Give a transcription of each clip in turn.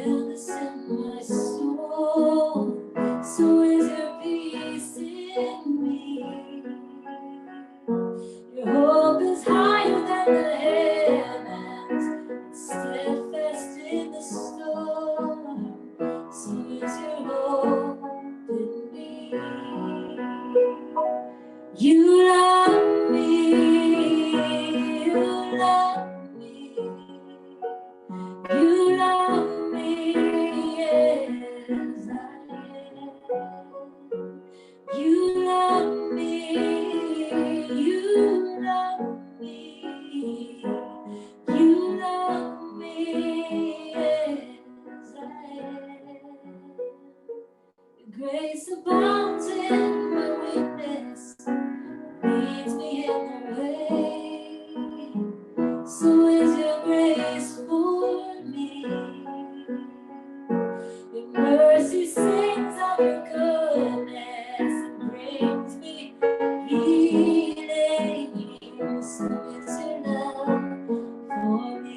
stillness in my soul. So is your peace in me. Your hope is higher than the heavens, it's steadfast in the storm. So is your hope in me. You love me, you love me, you love me as I am. You love me, you love me, you love me as I am. Your grace abounds in my weakness, leads me in the way. So is your grace for me. Your mercy sings of your goodness and brings me healing. So is your love for me.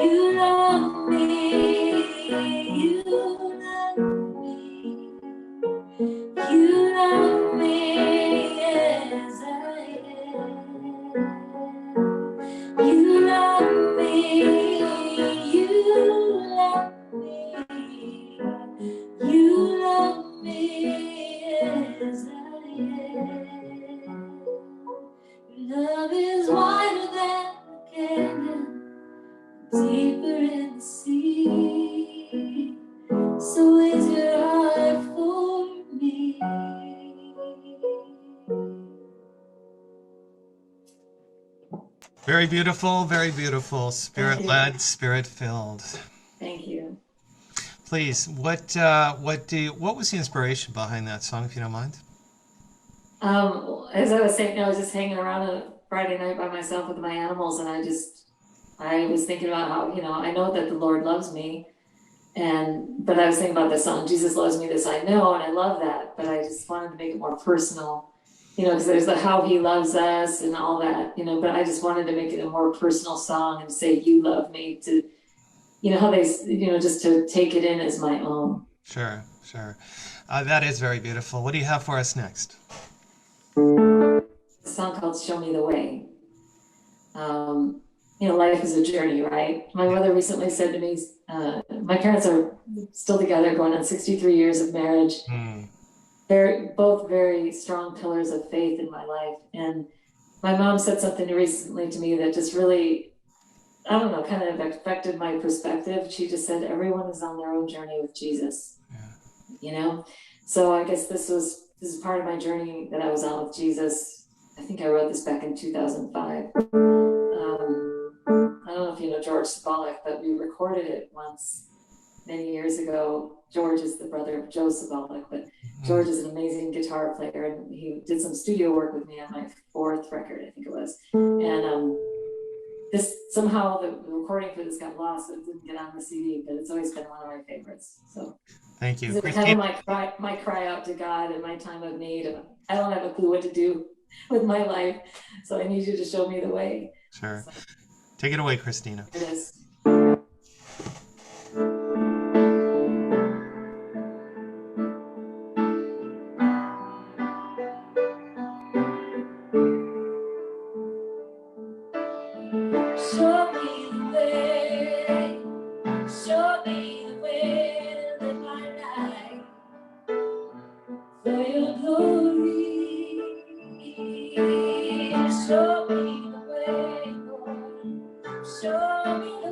You love me, you love me, you love me as I am. You love me, you love me, you love me as I am. Your love is wider than the canyon, deeper in the sea. So is your heart for me. Very beautiful, spirit-led, spirit-filled. Thank you. Please, what was the inspiration behind that song, if you don't mind? As I was saying, I was just hanging around a Friday night by myself with my animals, and I was thinking about how, I know that the Lord loves me, but I was thinking about this song, Jesus loves me, this I know, and I love that, but I just wanted to make it more personal, because there's the how he loves us and all that, but I just wanted to make it a more personal song and say, you love me, to, how they, just to take it in as my own. Sure. That is very beautiful. What do you have for us next? A song called Show Me the Way. Life is a journey, right? My mother recently said to me, my parents are still together, going on 63 years of marriage. They're both very strong pillars of faith in my life. And my mom said something recently to me that just really, I don't know, kind of affected my perspective. She just said, everyone is on their own journey with Jesus. So I guess this is part of my journey that I was on with Jesus. I think I wrote this back in 2005. I don't know if you know George Sabolic, but we recorded it once many years ago. George is the brother of Joe Sabolic, but George is an amazing guitar player, and he did some studio work with me on my 4th record, I think it was. And this somehow the recording for this got lost, so it didn't get on the CD, but it's always been one of my favorites. So thank you. It's kind of my cry out to God in my time of need. I don't have a clue what to do with my life, so I need you to show me the way. Sure. So, take it away, Christina. It is. Show me the way, show me the way to live my life for your glory. Show me the way, Lord, show me the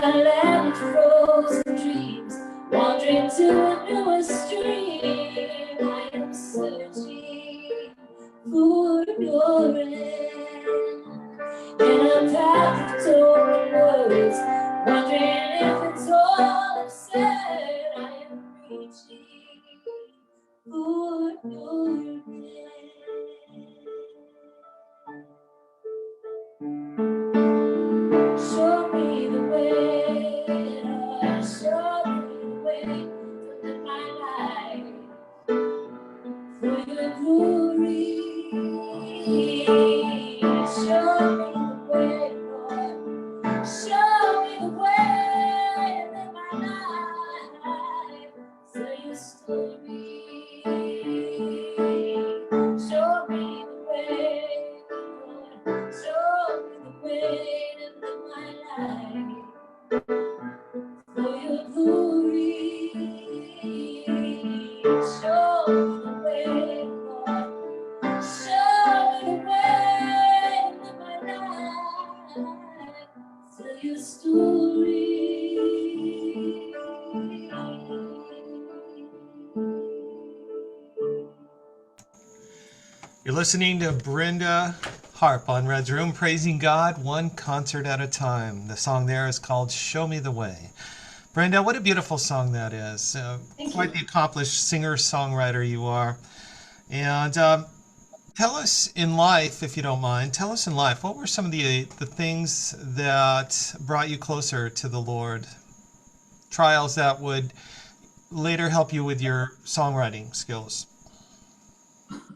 a land of frozen dreams, wandering to a newer stream. I am searching for your end, in a path of torn words, wondering if it's all I've said. I am reaching for your hand. Show me the way, Lord, show me the way to live my life for your glory. Show me the way, Lord, show me the way to live my life for your story. Show me the way, Lord, show me the way to live my life for your glory. Show me the way, Lord, show me the way to live my life for your story. You're listening to Brenda Harp on Red's Room, praising God one concert at a time. The song there is called Show Me the Way. Brenda, what a beautiful song that is. Quite the accomplished singer-songwriter you are. And tell us in life, if you don't mind, tell us in life, what were some of the things that brought you closer to the Lord? Trials that would later help you with your songwriting skills.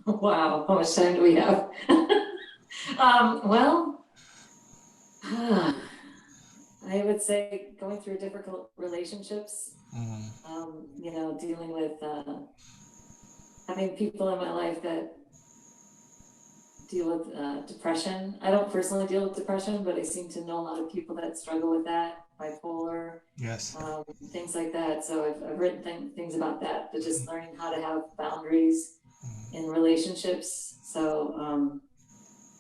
Wow, how much time do we have? Well, I would say going through difficult relationships, dealing with having people in my life that deal with depression. I don't personally deal with depression, but I seem to know a lot of people that struggle with that, bipolar, Yes. things like that. So I've written things about that, but just learning how to have boundaries in relationships. So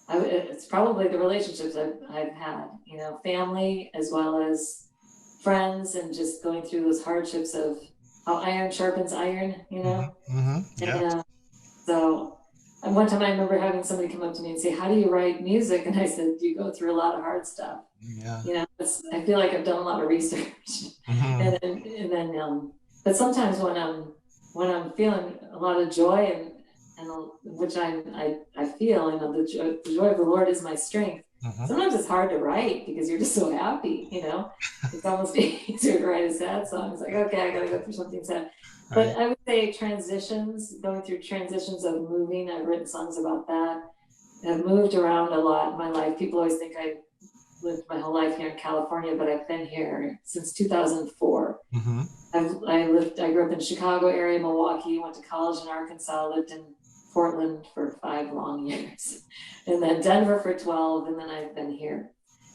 it's probably the relationships I've had, family as well as friends, and just going through those hardships of how iron sharpens iron, Yeah. And so one time I remember having somebody come up to me and say, "How do you write music?" And I said, "You go through a lot of hard stuff." Yeah. I feel like I've done a lot of research, and then, but sometimes when I'm feeling a lot of joy and which I feel, the joy of the Lord is my strength. Sometimes it's hard to write because you're just so happy, It's almost easier to write a sad song. It's like, okay, I gotta go through something sad. But I would say going through transitions of moving. I've written songs about that. I've moved around a lot in my life. People always think I lived my whole life here in California, but I've been here since 2004. I grew up in Chicago area, Milwaukee, went to college in Arkansas, lived in Portland for 5 long years, and then Denver for 12, and then I've been here.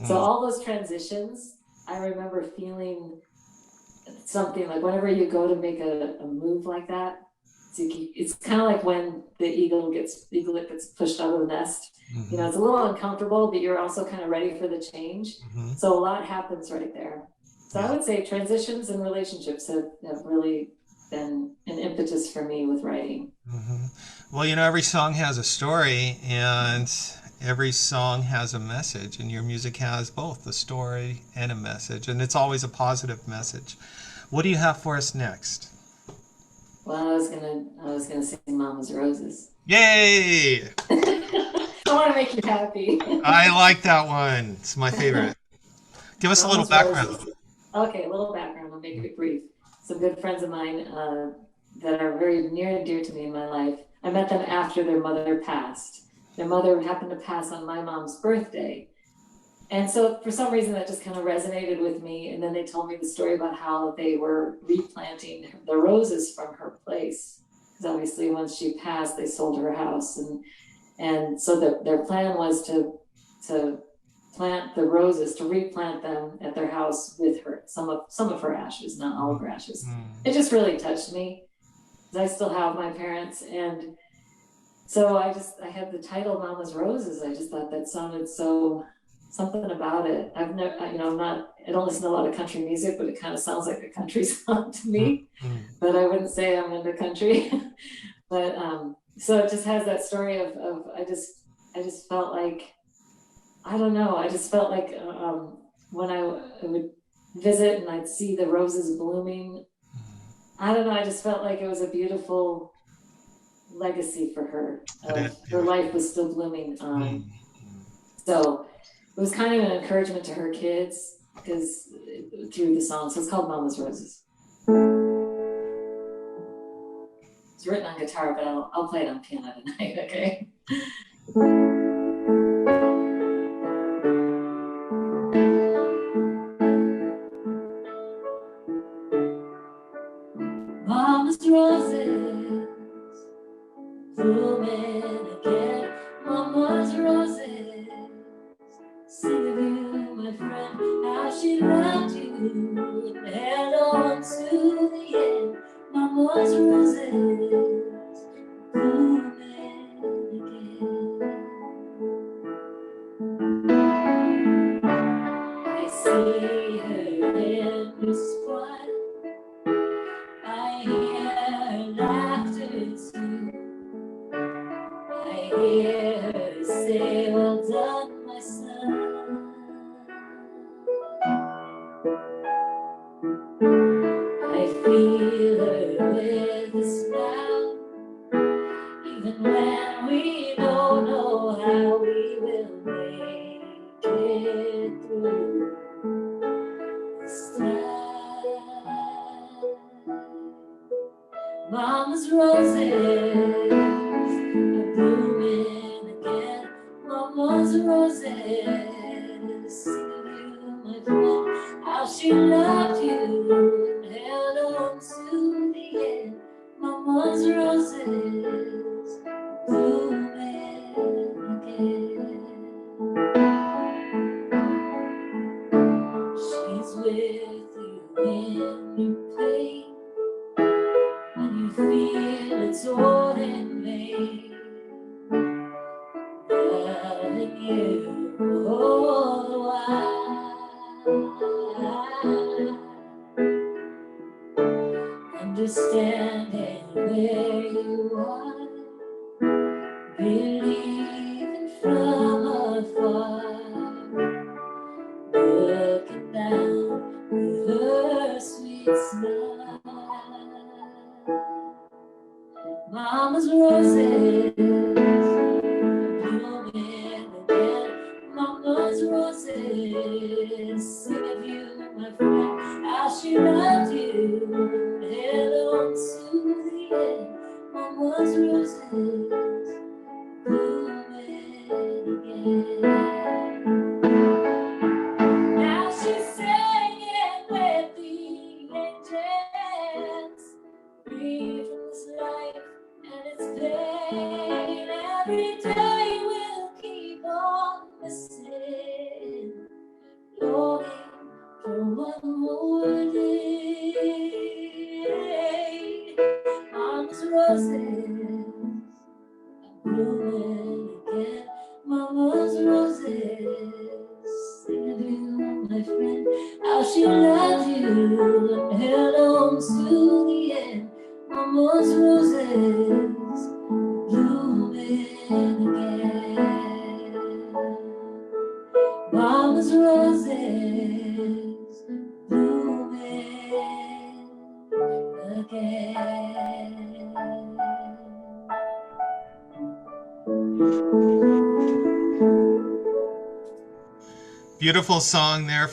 So all those transitions, I remember feeling something like whenever you go to make a move like that, it's kind of like when the eaglet gets pushed out of the nest. It's a little uncomfortable, but you're also kind of ready for the change. So a lot happens right there. So I would say transitions and relationships have really been an impetus for me with writing. Well, every song has a story, and every song has a message, and your music has both a story and a message, and it's always a positive message. What do you have for us next? Well, I was gonna sing Mama's Roses. Yay! I want to make you happy. I like that one. It's my favorite. Give us a little background. Roses. Okay, a little background. I'll make it brief. Some good friends of mine that are very near and dear to me in my life. I met them after their mother passed. Their mother happened to pass on my mom's birthday. And so for some reason that just kind of resonated with me. And then they told me the story about how they were replanting the roses from her place. Because obviously once she passed, they sold her house. And so their plan was to plant the roses, to replant them at their house with her, some of her ashes, not all of her ashes. It just really touched me. I still have my parents, and so I had the title Mama's Roses. I just thought that sounded so something about it. I've never, I don't listen to a lot of country music, but it kind of sounds like a country song to me. But I wouldn't say I'm into country. But so it just has that story of I just felt like, I don't know, I just felt like when I would visit and I'd see the roses blooming, I don't know, I just felt like it was a beautiful legacy for her It is of her beautiful. life was still blooming. So it was kind of an encouragement to her kids because through the song. So it's called Mama's Roses. It's written on guitar, but I'll play it on piano tonight, okay? Mama's roses blooming again. Mama's roses sing of you, my friend, how she loved you and held on to the end. Mama's roses blooming again. I see her in the spot. I hear her laughter too. I hear her say, well done, my son. I feel her with a smile, even when we don't know how we will make it through this time. Mama's roses are blooming again. Mama's roses sing of you, my friend, how she loved you and held on to the end. Mama's roses blooming again. She's with you in your pain, when you feel it's all in vain, loving you all the while, understanding where you are, believing from afar, looking down with her sweet smile. Mama's roses blooming again. Mama's roses sing of you, my friend, how she loved you and held on to the end. Mama's roses blooming again. Now she's singing with the angels, free from this life and its pain. Every day we'll keep on missing, longing for one more day. Mama's roses blooming again. Mama's roses sing of you, my friend, how she loved you and held on to the end. Mama's roses blooming again. Mama's roses blooming again. Beautiful song there.